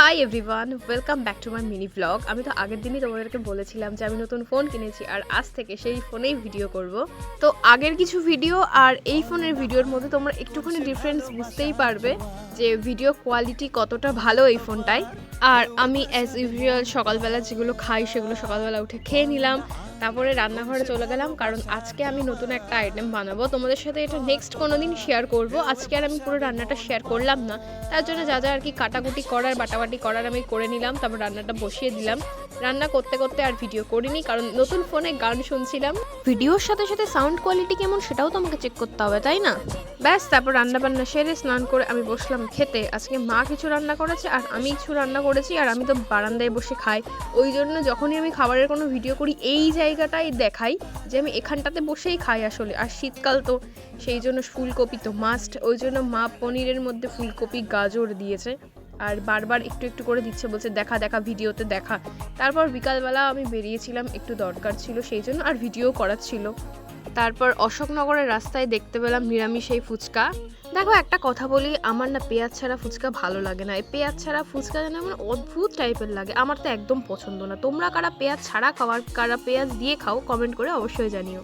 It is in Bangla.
Hi everyone, welcome back to my mini blog. আমি তো আগের দিনই তোমাদেরকে বলেছিলাম যে আমি নতুন ফোন কিনেছি আর আজ থেকে সেই ফোনেই ভিডিও করব। তো আগের কিছু ভিডিও আর এই ফোনের ভিডিওর মধ্যে তোমরা একটুখানি ডিফারেন্স বুঝতেই পারবে যে ভিডিও কোয়ালিটি কতটা ভালো এই ফোনটায়। আর আমি অ্যাজ ইউজুয়াল সকালবেলা যেগুলো খাই সেগুলো সকালবেলা উঠে খেয়ে নিলাম, তারপরে রান্নাঘরে চলে গেলাম কারণ আজকে আমি নতুন একটা আইটেম বানাবো। তোমাদের সাথে এটা নেক্সট কোনো দিন শেয়ার করব। আজকে আর আমি পুরো রান্নাটা শেয়ার করলাম না, তার জন্য যা যা আর কি কাটাকুটি করার বাটাবাটি করার আমি করে নিলাম, তারপর রান্নাটা বসিয়ে দিলাম। রান্না করতে করতে আর ভিডিও করিনি কারণ নতুন ফোনে গান শুনছিলাম। ভিডিওর সাথে সাথে সাউন্ড কোয়ালিটি কেমন সেটাও তো আমাকে চেক করতে হবে, তাই না? ব্যাস, তারপর রান্না বান্না সেরে স্নান করে আমি বসলাম খেতে। আজকে মা কিছু রান্না করেছে আর আমি কিছু রান্না করেছি, আর আমি তো বারান্দায় বসে খাই। ওই জন্য যখনই আমি খাবারের কোনো ভিডিও করি এই জায়গাটাই দেখাই যে আমি এখানটাতে বসেই খাই আসলে। আর শীতকাল তো সেই জন্য ফুলকপি তো মাস্ট, ওই জন্য মা পনিরের মধ্যে ফুলকপি গাজর দিয়েছে আর বারবার একটু একটু করে দিচ্ছে, বলছে দেখা দেখা ভিডিওতে দেখা। তারপর বিকালবেলা আমি বেরিয়েছিলাম, একটু দরকার ছিল সেই জন্য, আর ভিডিও করার ছিল। তারপর অশোকনগরের রাস্তায় দেখতে পেলাম নিরামিষ এই ফুচকা। দেখো একটা কথা বলি, আমার না পেঁয়াজ ছাড়া ফুচকা ভালো লাগে না। এই পেঁয়াজ ছাড়া ফুচকা যেন আমার অদ্ভুত টাইপের লাগে, আমার তো একদম পছন্দ না। তোমরা কারা পেঁয়াজ ছাড়া খাওয়ার, কারা পেঁয়াজ দিয়ে খাও, কমেন্ট করে অবশ্যই জানিও।